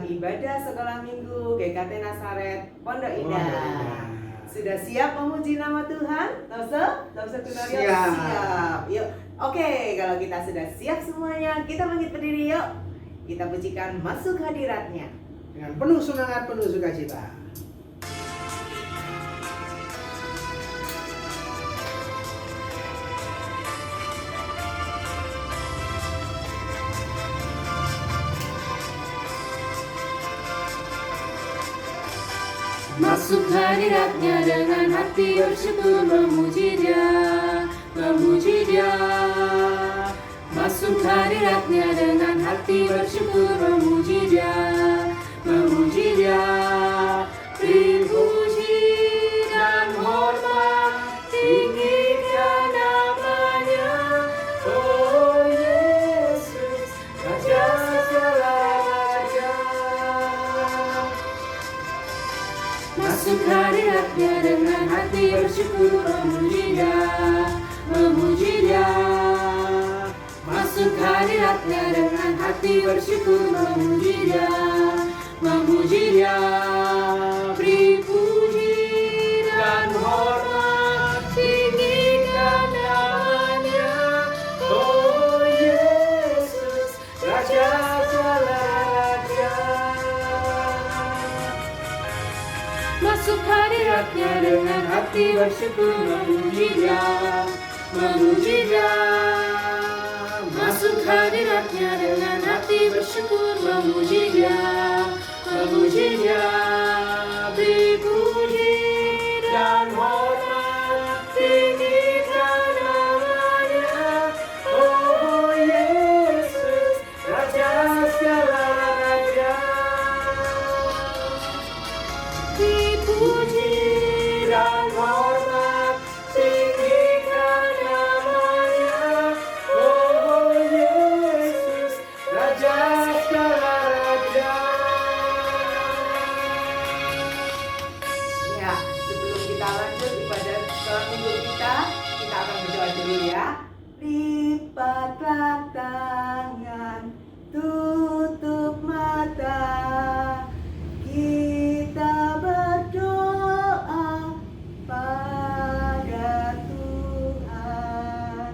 dalam ibadah sekolah minggu GKT Nazaret Pondok Indah. Sudah siap memuji nama Tuhan? Tausa Kunario? Siap. Yuk. Oke, kalau kita sudah siap semuanya, kita bangkit berdiri yuk. Kita pujikan masuk hadiratnya dengan penuh semangat, penuh sukacita. Masuk hadiratnya dengan hati bersyukur, memuji Dia, memuji Dia. Masuk hadiratnya dengan hati bersyukur, memuji Dia, memuji Dia. Beri puji dan hormat, tinggikan namanya. Oh Yesus, Raja segala raja. Masuk hadiratnya dengan hati bersyukur, memuji Dia, memuji Dia. Masuk hadiratnya dengan hati bersyukur, memuji Dia, memuji Dia. Beri puji dan hormat, tinggikan namanya. Oh Yesus, Raja segala raja. Masuk hadiratnya dengan hati bersyukur, memuji Dia, memuji Dia. Masuk hadiratnya dengan hati bersyukur, memuji Dia, memuji Dia. Beri puji dan hormat, tinggikan namanya. Oh Yesus, Raja segala raja. Dipuji dan hormat, tinggikan namanya. Oh Yesus, Raja segala raja. Ya, sebelum kita lanjut ibadah sekolah minggu kita akan berdoa dulu ya. Lipatlah tangan, tutup mata, kita berdoa pada Tuhan.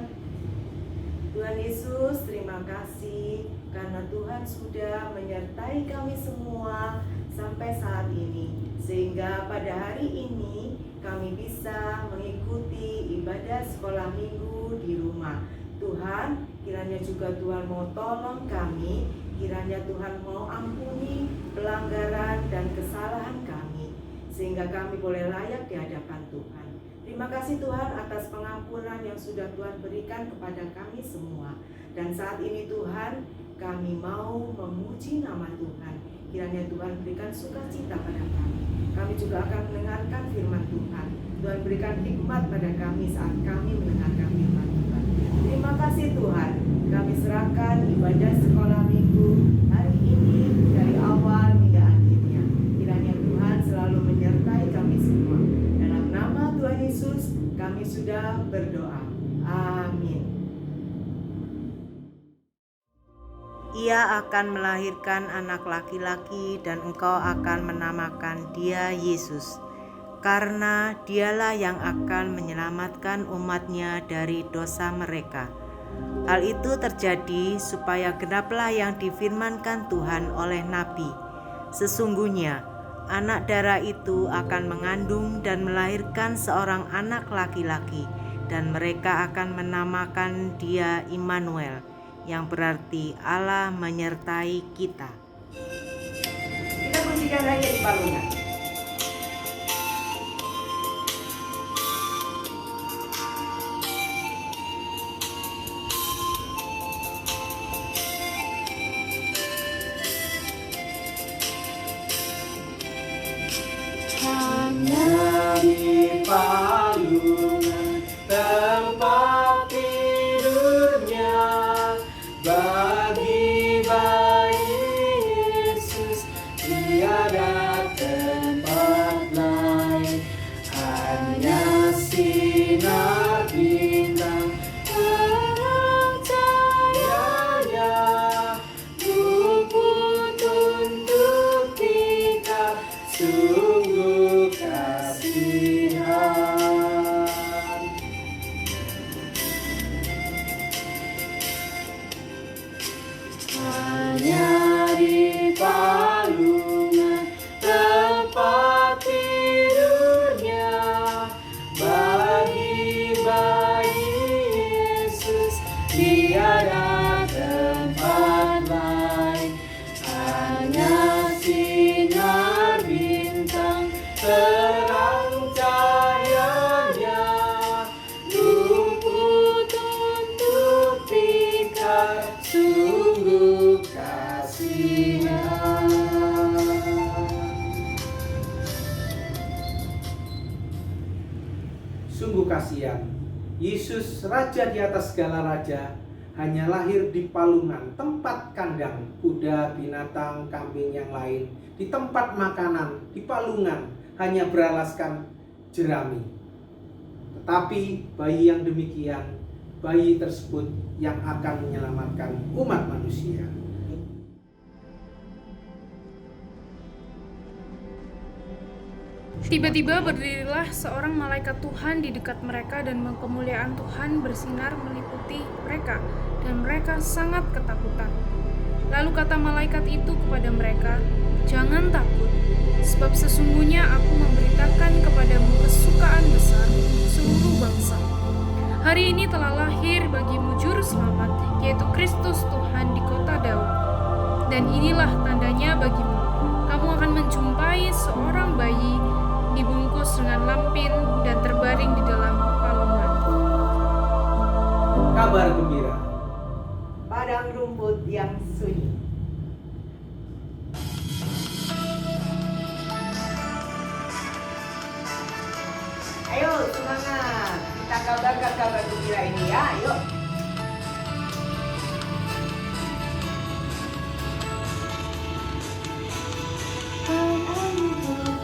Tuhan Yesus, terima kasih karena Tuhan sudah menyertai kami semua sampai saat ini, sehingga pada hari ini kami bisa mengikuti ibadah sekolah minggu di rumah. Tuhan, kiranya juga Tuhan mau tolong kami, kiranya Tuhan mau ampuni pelanggaran dan kesalahan kami, sehingga kami boleh layak di hadapan Tuhan. Terima kasih Tuhan atas pengampunan yang sudah Tuhan berikan kepada kami semua. Dan saat ini Tuhan, kami mau memuji nama Tuhan. Kiranya Tuhan berikan sukacita pada kami. Kami juga akan mendengarkan firman Tuhan. Tuhan berikan hikmat pada kami saat kami mendengarkan firman Tuhan. Terima kasih Tuhan. Kami serahkan ibadah sekolah minggu hari ini dari awal hingga akhirnya. Kiranya Tuhan selalu menyertai kami semua. Dalam nama Tuhan Yesus kami sudah berdoa. Amin. Ia akan melahirkan anak laki-laki dan engkau akan menamakan dia Yesus, karena dialah yang akan menyelamatkan umatnya dari dosa mereka. Hal itu terjadi supaya genaplah yang difirmankan Tuhan oleh Nabi. Sesungguhnya anak darah itu akan mengandung dan melahirkan seorang anak laki-laki, dan mereka akan menamakan dia Immanuel, yang berarti Allah menyertai kita. Kita pujikan Raja di Palungan. Hanya di palungan tempat tidurnya bagi bayi Yesus, tiada tempat lain. Hanya sinar bintang terang cahayanya, rumput untuk sungguh kasihan. Hanya di palungan tempat tidurnya bagi bayi Yesus tiada tempat lain. Hanya sinar bintang terang cahayanya, rumput untuk tikar sungguh kasihan. Sungguh kasihan, Yesus Raja di atas segala raja hanya lahir di palungan, tempat kandang kuda, binatang, kambing yang lain, di tempat makanan, di palungan hanya beralaskan jerami. Tetapi bayi yang demikian, bayi tersebut yang akan menyelamatkan umat manusia. Tiba-tiba berdirilah seorang malaikat Tuhan di dekat mereka dan kemuliaan Tuhan bersinar meliputi mereka dan mereka sangat ketakutan. Lalu kata malaikat itu kepada mereka, "Jangan takut, sebab sesungguhnya aku memberitakan kepadamu kesukaan besar seluruh bangsa. Hari ini telah lahir bagimu juru selamat, yaitu Kristus Tuhan di kota Daud. Dan inilah tandanya bagimu, kamu akan menjumpai seorang bayi dibungkus dengan lampin dan terbaring di dalam palungan." Kabar gembira. Padang rumput yang sunyi. Ayo semangat, kita kabarkan kabar gembira ini ya, ayo.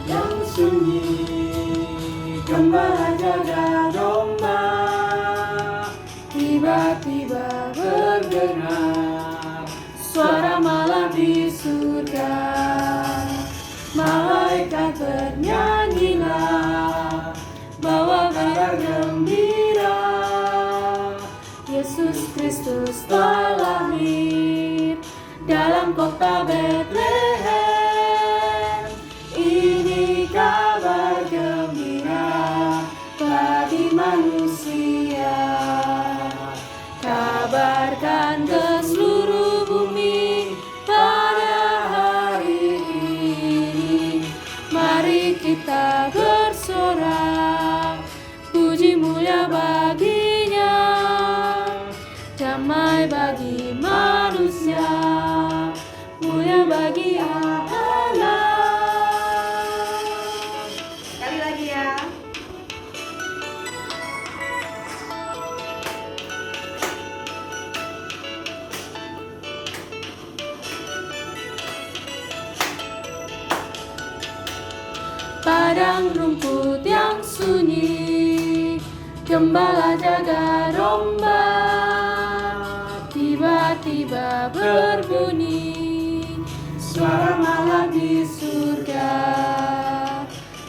Yang sunyi, gembala jaga domba, tiba-tiba berdengar suara malam di surga. Malaikat bernyanyilah, bawa kabar gembira, Yesus Kristus telah lahir dalam kota Betlehem. Ini kabar gembira bagi manusia. Kabarkan ke seluruh bumi pada hari ini. Mari kita bersorak, puji mulia baginya. Damai bagi manusia, mulia bagi Allah. Sekali lagi ya. Padang rumput yang sunyi, gembala jaga domba, tiba-tiba berbunyi suara malam di surga.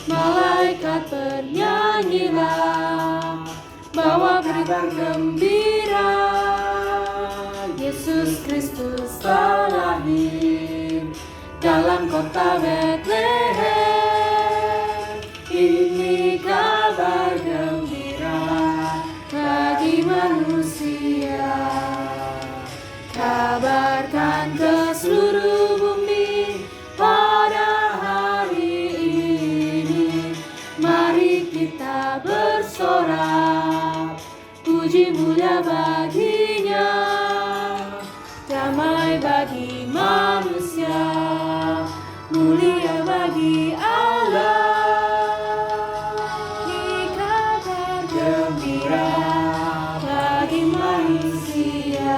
Malaikat bernyanyilah, bawa kabar gembira, Yesus Kristus telah lahir dalam kota Betlehem. Ini kabar gembira bagi manusia. Kabarkan ke seluruh bumi pada hari ini. Mari kita bersorak, puji mulia baginya. Damai bagi manusia, mulia bagi Allah. Gembira bagi manusia.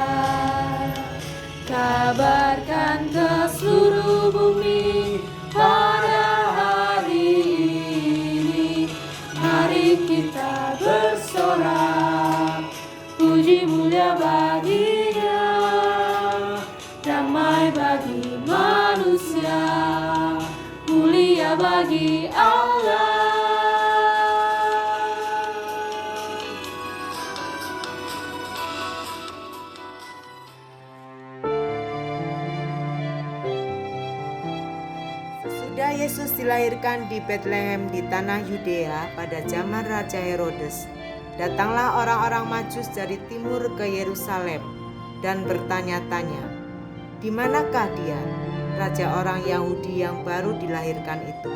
Kabarkan ke seluruh bumi pada hari ini. Mari kita bersorak, puji mulia baginya. Damai bagi manusia, mulia raja bagi Allah. Sesudah Yesus dilahirkan di Betlehem di tanah Yudea pada zaman Raja Herodes, datanglah orang-orang Majus dari timur ke Yerusalem dan bertanya-tanya, "Di manakah dia, raja orang Yahudi yang baru dilahirkan itu?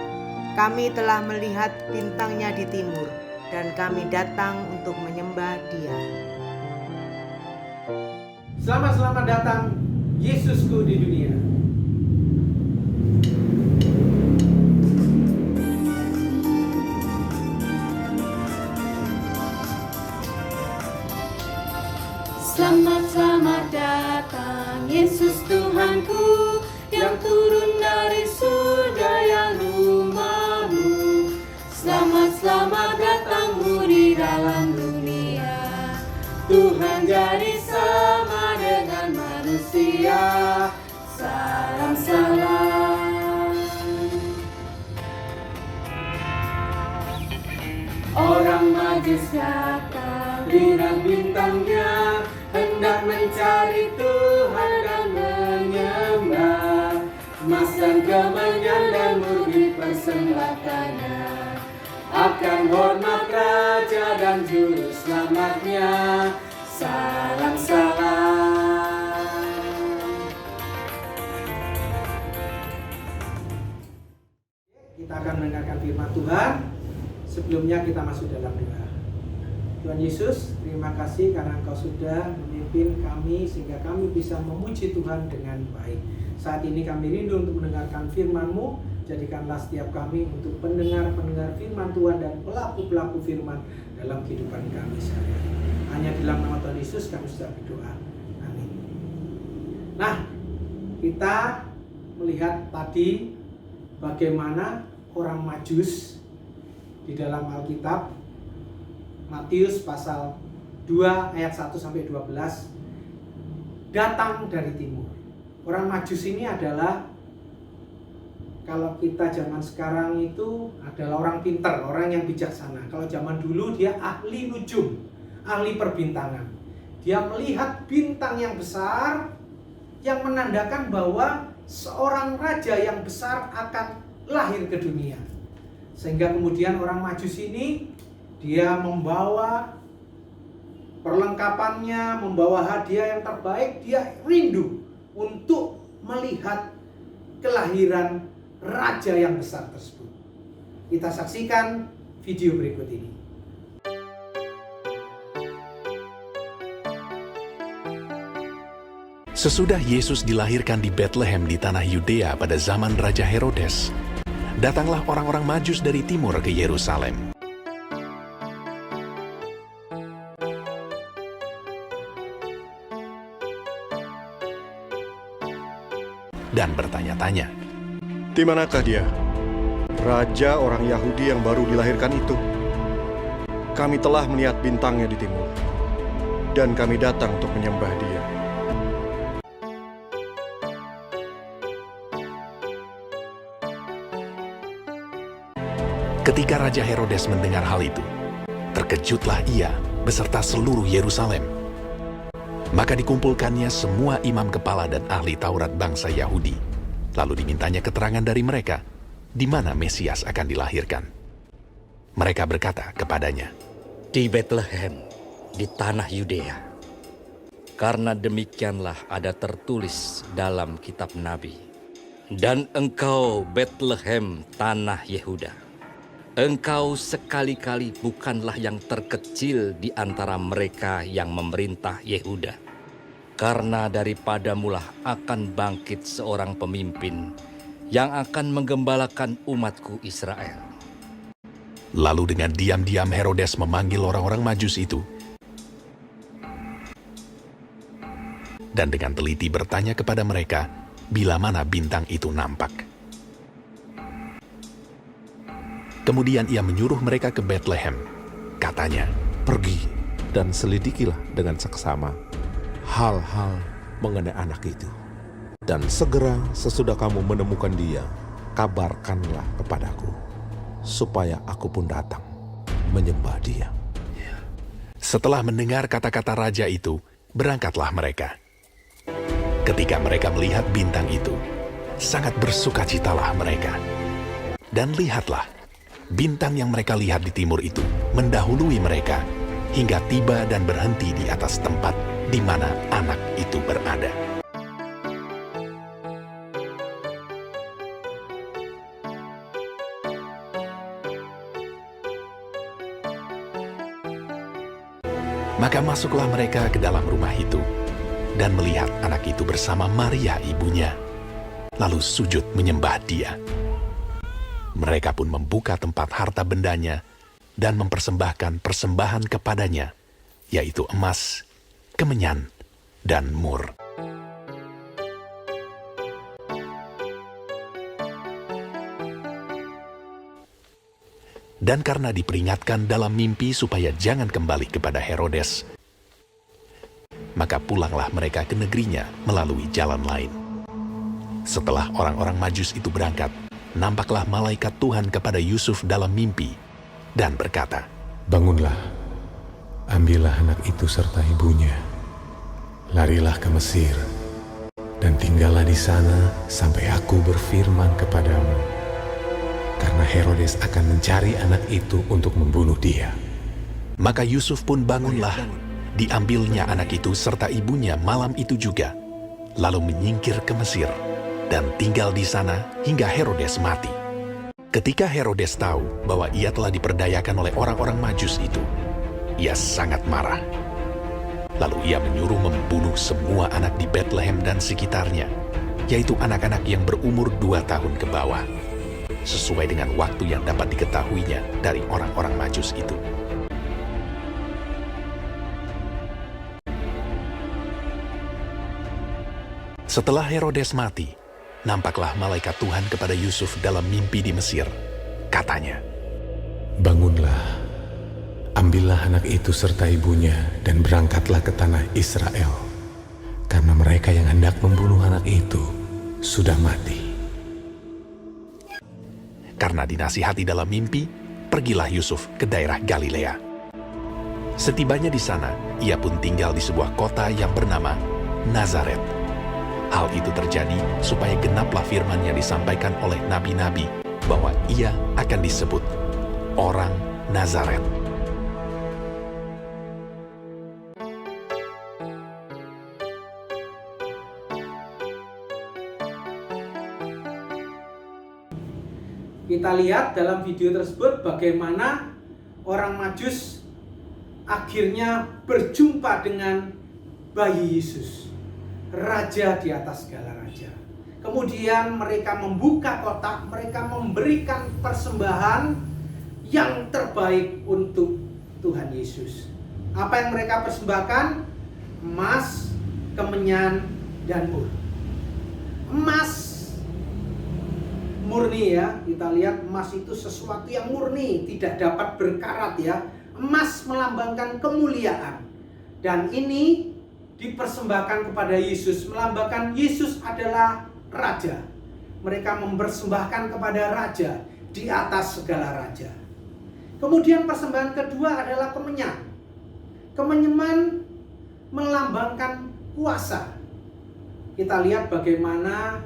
Kami telah melihat bintangnya di timur dan kami datang untuk menyembah dia." Selamat datang Yesusku di dunia. Selamat datang Yesus Tuhanku, yang turun dari surga yang rumahmu. Selamat datangmu di dalam dunia. Tuhan jadi sama dengan manusia. Salam. Orang Majus datang, lihat bintangnya, hendak mencari Tuhan dan menyembah. Emas dan kemenyan dan murni persembahkannya, akan hormat Raja dan Juru Selamatnya. Salam. Kita akan mendengarkan firman Tuhan. Sebelumnya kita masuk dalam doa. Tuhan Yesus, terima kasih karena Engkau sudah memimpin kami sehingga kami bisa memuji Tuhan dengan baik. Saat ini kami rindu untuk mendengarkan firman-Mu. Jadikanlah setiap kami untuk pendengar-pendengar firman Tuhan dan pelaku-pelaku firman dalam kehidupan kami sehari-hari. Hanya di dalam nama Tuhan Yesus kami sudah berdoa. Amin. Nah, kita melihat tadi bagaimana orang Majus di dalam Alkitab, Matius pasal 2 ayat 1 sampai 12, datang dari timur. Orang Majus ini adalah, kalau kita zaman sekarang itu adalah orang pintar, orang yang bijaksana. Kalau zaman dulu dia ahli nujum, ahli perbintangan. Dia melihat bintang yang besar yang menandakan bahwa seorang raja yang besar akan lahir ke dunia. Sehingga kemudian orang Majus ini dia membawa perlengkapannya, membawa hadiah yang terbaik. Dia rindu untuk melihat kelahiran raja yang besar tersebut. Kita saksikan video berikut ini. Sesudah Yesus dilahirkan di Betlehem di tanah Yudea pada zaman Raja Herodes, datanglah orang-orang Majus dari timur ke Yerusalem. Dan bertanya-tanya, "Di manakah dia, raja orang Yahudi yang baru dilahirkan itu? Kami telah melihat bintangnya di timur, dan kami datang untuk menyembah dia." Ketika Raja Herodes mendengar hal itu, terkejutlah ia beserta seluruh Yerusalem. Maka dikumpulkannya semua imam kepala dan ahli Taurat bangsa Yahudi. Lalu dimintanya keterangan dari mereka, di mana Mesias akan dilahirkan. Mereka berkata kepadanya, "Di Betlehem, di tanah Yudea. Karena demikianlah ada tertulis dalam kitab Nabi. Dan engkau Betlehem, tanah Yehuda, engkau sekali-kali bukanlah yang terkecil di antara mereka yang memerintah Yehuda. Karena daripadamulah akan bangkit seorang pemimpin yang akan menggembalakan umatku Israel." Lalu dengan diam-diam Herodes memanggil orang-orang Majus itu, dan dengan teliti bertanya kepada mereka bila mana bintang itu nampak. Kemudian ia menyuruh mereka ke Betlehem. Katanya, "Pergi dan selidikilah dengan seksama hal-hal mengenai anak itu. Dan segera sesudah kamu menemukan dia, kabarkanlah kepadaku, supaya aku pun datang menyembah Dia. Setelah mendengar kata-kata raja itu, berangkatlah mereka. Ketika mereka melihat bintang itu, sangat bersukacitalah mereka. Dan lihatlah, bintang yang mereka lihat di timur itu mendahului mereka hingga tiba dan berhenti di atas tempat di mana anak itu berada. Maka masuklah mereka ke dalam rumah itu dan melihat anak itu bersama Maria ibunya, lalu sujud menyembah Dia. Mereka pun membuka tempat harta bendanya dan mempersembahkan persembahan kepadanya, yaitu emas, kemenyan, dan mur. Dan karena diperingatkan dalam mimpi supaya jangan kembali kepada Herodes, maka pulanglah mereka ke negerinya melalui jalan lain. Setelah orang-orang Majus itu berangkat, nampaklah malaikat Tuhan kepada Yusuf dalam mimpi dan berkata, "Bangunlah, ambillah anak itu serta ibunya, larilah ke Mesir, dan tinggallah di sana sampai aku berfirman kepadamu. Karena Herodes akan mencari anak itu untuk membunuh dia." Maka Yusuf pun bangunlah, diambilnya anak itu serta ibunya malam itu juga, lalu menyingkir ke Mesir, dan tinggal di sana hingga Herodes mati. Ketika Herodes tahu bahwa ia telah diperdayakan oleh orang-orang Majus itu, ia sangat marah. Lalu ia menyuruh membunuh semua anak di Betlehem dan sekitarnya, yaitu anak-anak yang berumur 2 tahun ke bawah, sesuai dengan waktu yang dapat diketahuinya dari orang-orang Majus itu. Setelah Herodes mati, nampaklah malaikat Tuhan kepada Yusuf dalam mimpi di Mesir. Katanya, "Bangunlah, ambillah anak itu serta ibunya dan berangkatlah ke tanah Israel, karena mereka yang hendak membunuh anak itu sudah mati." Karena dinasihati dalam mimpi, pergilah Yusuf ke daerah Galilea. Setibanya di sana, ia pun tinggal di sebuah kota yang bernama Nazaret. Hal itu terjadi supaya genaplah firman yang disampaikan oleh nabi-nabi bahwa ia akan disebut orang Nazaret. Kita lihat dalam video tersebut bagaimana orang Majus akhirnya berjumpa dengan bayi Yesus, raja di atas segala raja. Kemudian mereka membuka kotak, mereka memberikan persembahan yang terbaik untuk Tuhan Yesus. Apa yang mereka persembahkan? Emas, kemenyan, dan mur. Emas murni ya, kita lihat emas itu sesuatu yang murni, tidak dapat berkarat ya. Emas melambangkan kemuliaan, dan ini dipersembahkan kepada Yesus, melambangkan Yesus adalah raja. Mereka mempersembahkan kepada raja di atas segala raja. Kemudian persembahan kedua adalah kemenyan. Kemenyan melambangkan kuasa. Kita lihat bagaimana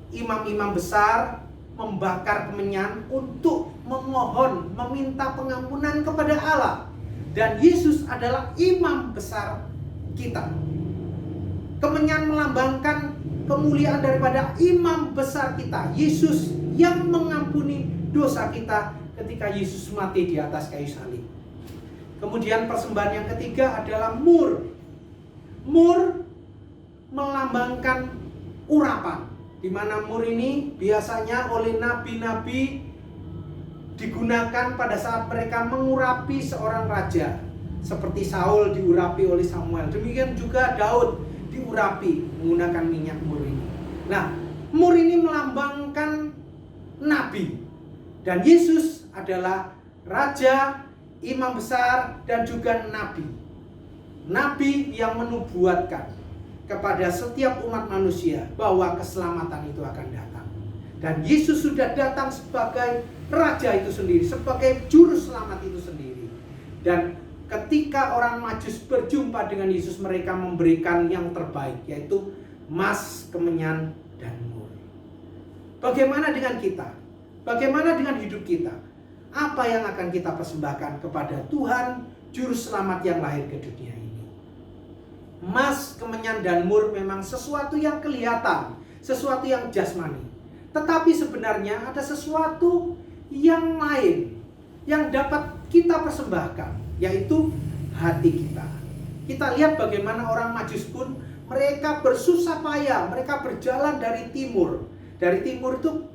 imam-imam besar membakar kemenyan untuk memohon, meminta pengampunan kepada Allah. Dan Yesus adalah imam besar kita. Kemenyan melambangkan kemuliaan daripada imam besar kita, Yesus yang mengampuni dosa kita ketika Yesus mati di atas kayu salib. Kemudian persembahan yang ketiga adalah mur. Mur melambangkan urapan, di mana mur ini biasanya oleh nabi-nabi digunakan pada saat mereka mengurapi seorang raja. Seperti Saul diurapi oleh Samuel, demikian juga Daud diurapi menggunakan minyak mur ini. Nah, mur ini melambangkan nabi, dan Yesus adalah raja, imam besar, dan juga nabi. Nabi yang menubuatkan kepada setiap umat manusia bahwa keselamatan itu akan datang. Dan Yesus sudah datang sebagai Raja itu sendiri, sebagai Juru Selamat itu sendiri. Dan ketika orang Majus berjumpa dengan Yesus, mereka memberikan yang terbaik, yaitu emas, kemenyan, dan mur. Bagaimana dengan kita? Bagaimana dengan hidup kita? Apa yang akan kita persembahkan kepada Tuhan, Juru Selamat yang lahir ke dunia ini? Emas, kemenyan, dan mur memang sesuatu yang kelihatan, sesuatu yang jasmani. Tetapi sebenarnya ada sesuatu yang lain yang dapat kita persembahkan, yaitu hati kita. Kita lihat bagaimana orang Majus pun, mereka bersusah payah, mereka berjalan dari timur. Dari timur itu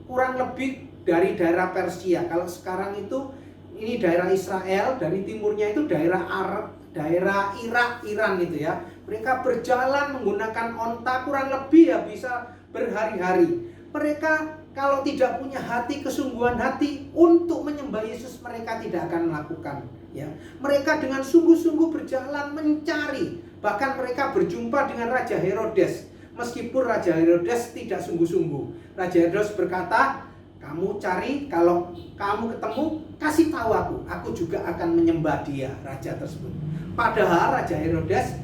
kurang lebih dari daerah Persia. Kalau sekarang itu ini daerah Israel, dari timurnya itu daerah Arab, daerah Irak, Iran itu ya. Mereka berjalan menggunakan onta, kurang lebih ya bisa berhari-hari. Mereka kalau tidak punya hati, kesungguhan hati untuk menyembah Yesus, mereka tidak akan melakukan ya. Mereka dengan sungguh-sungguh berjalan mencari. Bahkan mereka berjumpa dengan Raja Herodes. Meskipun Raja Herodes tidak sungguh-sungguh. Raja Herodes berkata, kamu cari, kalau kamu ketemu, kasih tahu aku juga akan menyembah dia, raja tersebut. Padahal Raja Herodes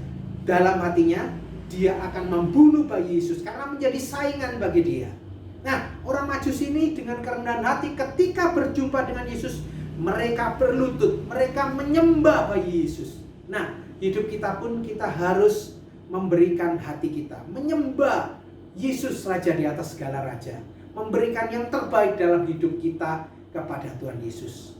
dalam hatinya, dia akan membunuh bayi Yesus karena menjadi saingan bagi dia. Nah, orang Majus ini dengan kerendahan hati ketika berjumpa dengan Yesus, mereka berlutut, mereka menyembah bayi Yesus. Nah, hidup kita pun kita harus memberikan hati kita, menyembah Yesus Raja di atas segala raja, memberikan yang terbaik dalam hidup kita kepada Tuhan Yesus.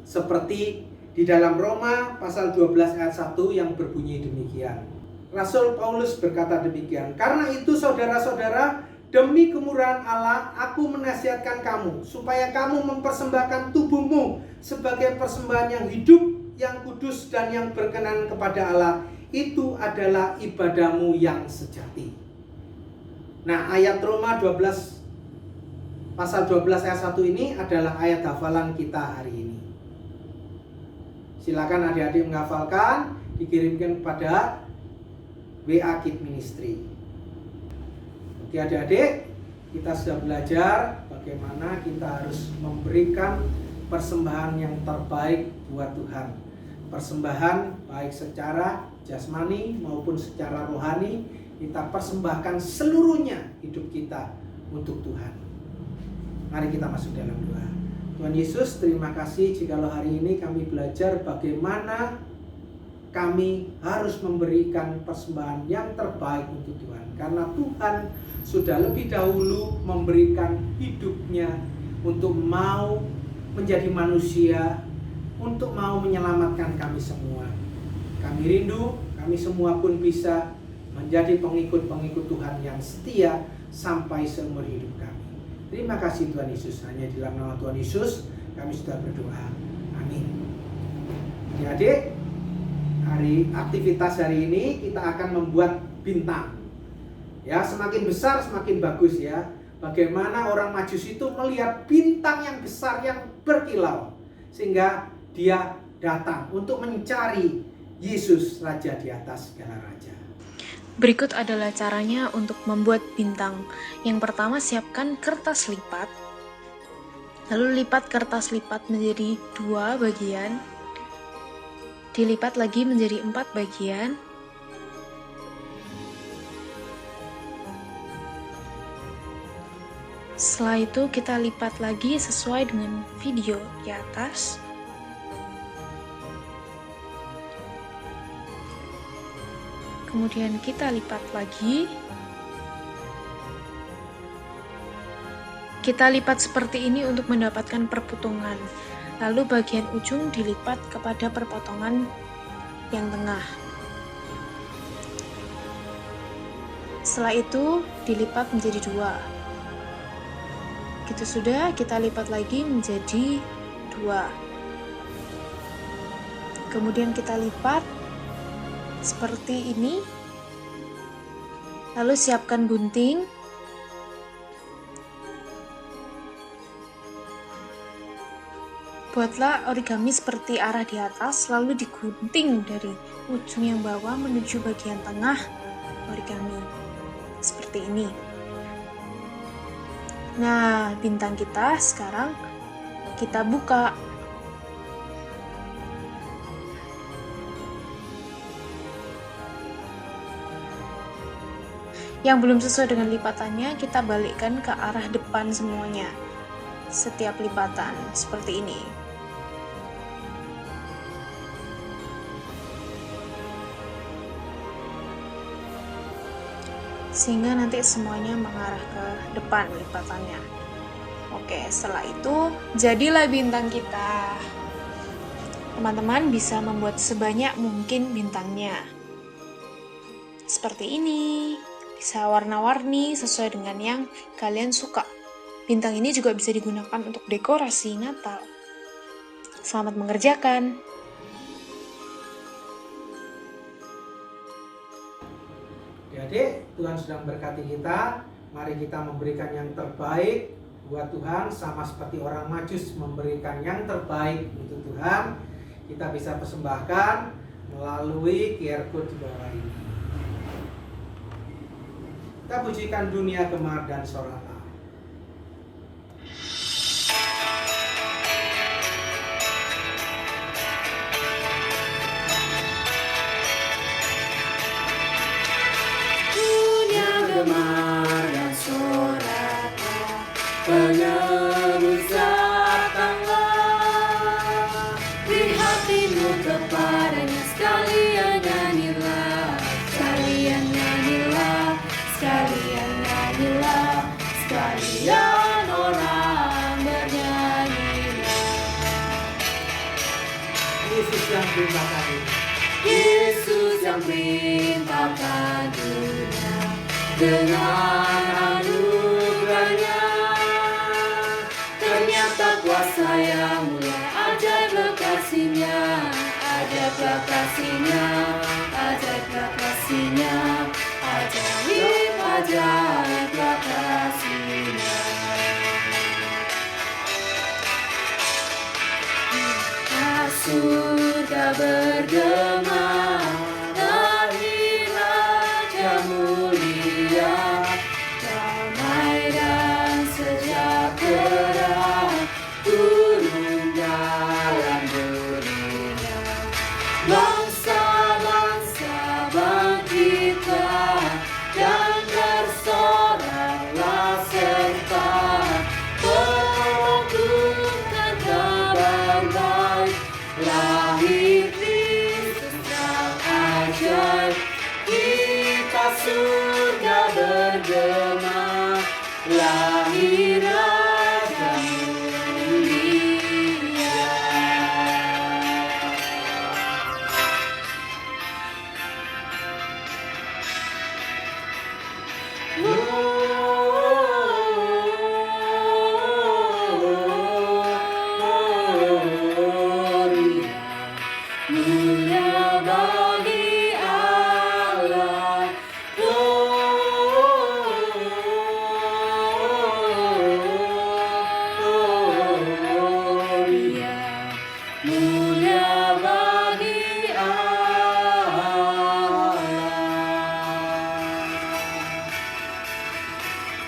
Seperti di dalam Roma pasal 12 ayat 1 yang berbunyi demikian. Rasul Paulus berkata demikian, karena itu saudara-saudara, demi kemurahan Allah, aku menasihatkan kamu, supaya kamu mempersembahkan tubuhmu sebagai persembahan yang hidup, yang kudus, dan yang berkenan kepada Allah. Itu adalah ibadahmu yang sejati. Nah, ayat Roma 12 pasal 12 ayat 1 ini adalah ayat hafalan kita hari ini. Silakan adik-adik menghafalkan, dikirimkan kepada WA Kid Ministry. Oke adik-adik, kita sudah belajar bagaimana kita harus memberikan persembahan yang terbaik buat Tuhan. Persembahan baik secara jasmani maupun secara rohani, kita persembahkan seluruhnya hidup kita untuk Tuhan. Mari kita masuk dalam doa. Tuhan Yesus, terima kasih jikalau hari ini kami belajar bagaimana kami harus memberikan persembahan yang terbaik untuk Tuhan. Karena Tuhan sudah lebih dahulu memberikan hidupnya untuk mau menjadi manusia, untuk mau menyelamatkan kami semua. Kami rindu, kami semua pun bisa menjadi pengikut-pengikut Tuhan yang setia sampai seumur hidup kami. Terima kasih Tuhan Yesus. Hanya di dalam nama Tuhan Yesus kami sudah berdoa. Amin. Adik-adik, aktivitas hari ini kita akan membuat bintang. Ya, semakin besar semakin bagus ya. Bagaimana orang Majus itu melihat bintang yang besar yang berkilau, sehingga dia datang untuk mencari Yesus Raja di atas segala raja. Berikut adalah caranya untuk membuat bintang. Yang pertama, siapkan kertas lipat. Lalu lipat kertas lipat menjadi 2 bagian. Dilipat lagi menjadi 4 bagian. Setelah itu kita lipat lagi sesuai dengan video di atas. Kemudian kita lipat lagi. Kita lipat seperti ini untuk mendapatkan perpotongan. Lalu bagian ujung dilipat kepada perpotongan yang tengah. Setelah itu dilipat menjadi 2. Gitu sudah, kita lipat lagi menjadi 2. Kemudian kita lipat seperti ini. Lalu siapkan gunting. Buatlah origami seperti arah di atas, lalu digunting dari ujung yang bawah menuju bagian tengah origami. Seperti ini. Nah, bintang kita sekarang kita buka. Yang belum sesuai dengan lipatannya, kita balikkan ke arah depan semuanya. Setiap lipatan, seperti ini. Sehingga nanti semuanya mengarah ke depan lipatannya. Oke, setelah itu, jadilah bintang kita. Teman-teman bisa membuat sebanyak mungkin bintangnya. Seperti ini. Bisa warna-warni sesuai dengan yang kalian suka. Bintang ini juga bisa digunakan untuk dekorasi Natal. Selamat mengerjakan. Adik-adik, Tuhan sedang berkati kita. Mari kita memberikan yang terbaik buat Tuhan, sama seperti orang Majus memberikan yang terbaik untuk Tuhan. Kita bisa persembahkan melalui QR code di bawah ini. Kita pujikan Dunia Gemar dan Sorata. Dunia gemar dan sorata, penebus datanglah. Beri hatimu kepadanya, sekalian nyanyilah, sekalian nyanyilah, sekalian nyanyilah, sekalian orang bernyanyilah. Yesus yang perintahkan dunia, Yesus yang perintahkan dunia dengan anugerahnya. Ternyata kuasa yang mulia, ajaiblah kasihnya, ajaiblah kasihnya, ajaiblah kasihnya, ajaib, ajaiblah kasihnya. Surga bergema, lahir Raja mulia, damai dan sejahtera turun dalam dunia. Bangsa-bangsa bangkitlah dan bersoraklah serta peruntukkan kabar baik. Lahir Kristus yang ajaib, kita surga bergema, lahir Raja mulia. Mulia bagi Allah, gloria. Mulia bagi Allah.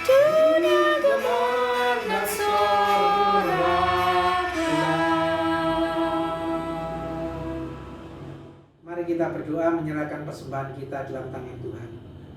Dunia gemar dan mari kita berdoa menyerahkan persembahan kita dalam tangan Tuhan.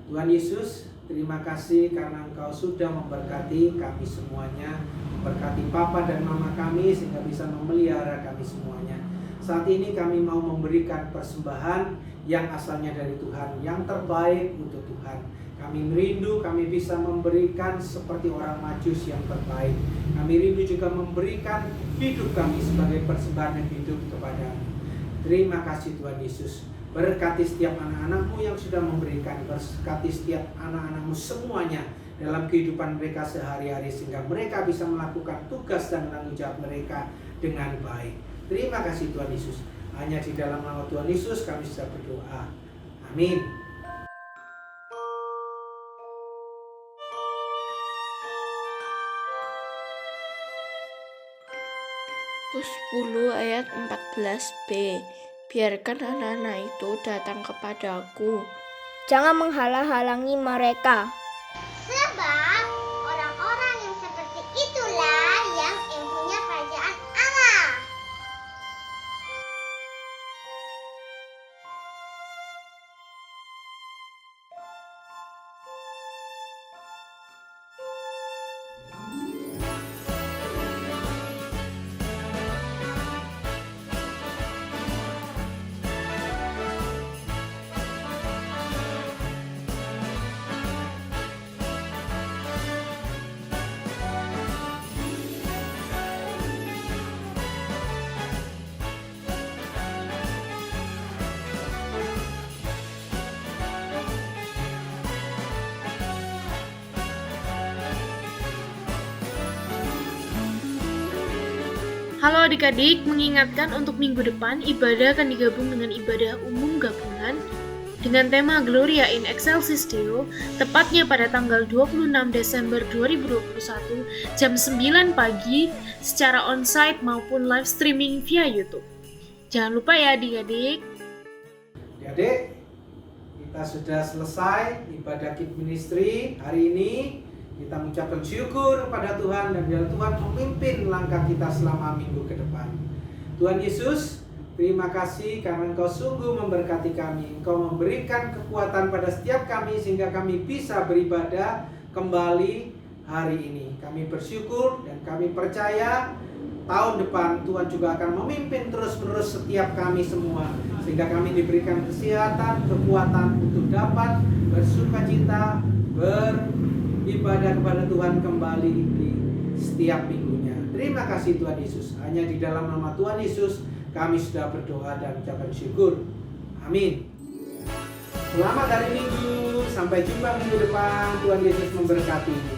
Tuhan Yesus, terima kasih karena Engkau sudah memberkati kami semuanya, memberkati Papa dan Mama kami sehingga bisa memelihara kami semuanya. Saat ini kami mau memberikan persembahan yang asalnya dari Tuhan, yang terbaik untuk Tuhan. Kami merindu kami bisa memberikan seperti orang Majus yang terbaik. Kami rindu juga memberikan hidup kami sebagai persembahan yang hidup kepadamu. Terima kasih Tuhan Yesus. Berkati setiap anak-anak-Mu yang sudah memberikan, berkati setiap anak-anak-Mu semuanya dalam kehidupan mereka sehari-hari sehingga mereka bisa melakukan tugas dan tanggung jawab mereka dengan baik. Terima kasih Tuhan Yesus. Hanya di dalam nama Tuhan Yesus kami sudah berdoa. Amin. Markus 10 ayat 14b. Biarkan anak-anak itu datang kepadaku. Jangan menghalang-halangi mereka. Sebab orang-orang yang seperti Halo adik-adik, mengingatkan untuk minggu depan ibadah akan digabung dengan ibadah umum gabungan dengan tema Gloria in Excelsis Deo, tepatnya pada tanggal 26 Desember 2021 jam 9 pagi secara onsite maupun live streaming via YouTube. Jangan lupa ya adik-adik. Adik, kita sudah selesai ibadah Kids Ministry hari ini. Kita mengucapkan syukur kepada Tuhan dan biar Tuhan memimpin langkah kita selama minggu ke depan. Tuhan Yesus, terima kasih karena Engkau sungguh memberkati kami. Engkau memberikan kekuatan pada setiap kami sehingga kami bisa beribadah kembali hari ini. Kami bersyukur dan kami percaya tahun depan Tuhan juga akan memimpin terus-menerus setiap kami semua. Sehingga kami diberikan kesehatan, kekuatan untuk dapat bersukacita, beribadah kepada Tuhan kembali di setiap minggunya. Terima kasih Tuhan Yesus. Hanya di dalam nama Tuhan Yesus kami sudah berdoa dan ucapkan syukur. Amin. Selamat hari Minggu. Sampai jumpa minggu depan. Tuhan Yesus memberkati.